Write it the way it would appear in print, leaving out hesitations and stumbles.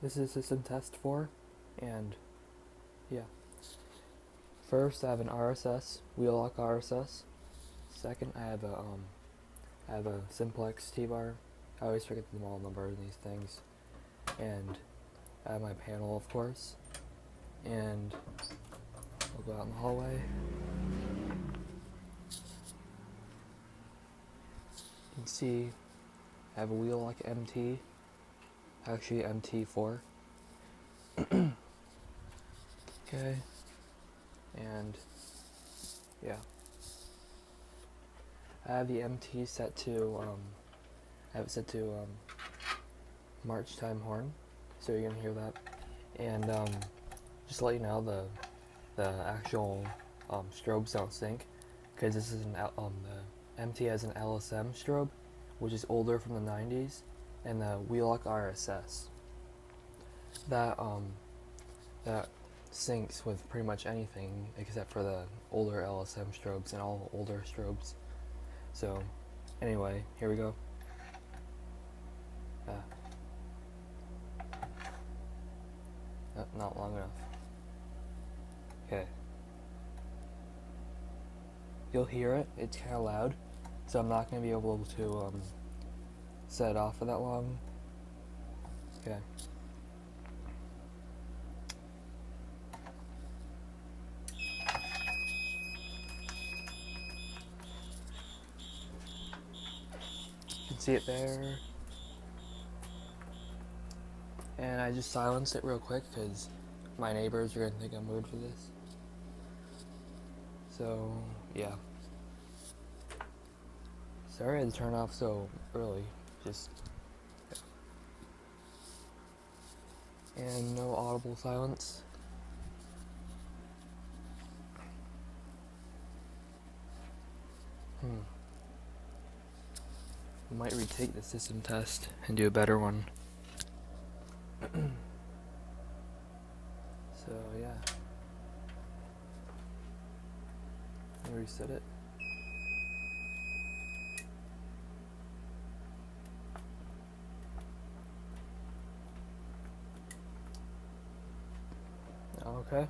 This is system test 4, and yeah. First, I have an RSS, wheel lock RSS. Second, I have a simplex T-bar. I always forget the model number in these things. And I have my panel, of course. And we'll go out in the hallway. You can see I have a wheel lock MT, actually MT4. Okay, and yeah, I have the MT set to I have it set to March time horn, so you're gonna hear that. And just to let you know, the actual strobes don't sync, because this is the MT has an LSM strobe, which is older from the 90s, and the wheel lock RSS that syncs with pretty much anything except for the older LSM strobes and all older strobes. So anyway, here we go. Not long enough. Okay. You'll hear it, it's kind of loud, so I'm not going to be able to set it off for that long. Okay. You can see it there. And I just silenced it real quick because my neighbors are going to think I'm rude for this. So, yeah. Sorry I had to turn off so early. Just. Yeah. And no audible silence. I might retake the system test and do a better one. So, yeah. Let me reset it. Okay.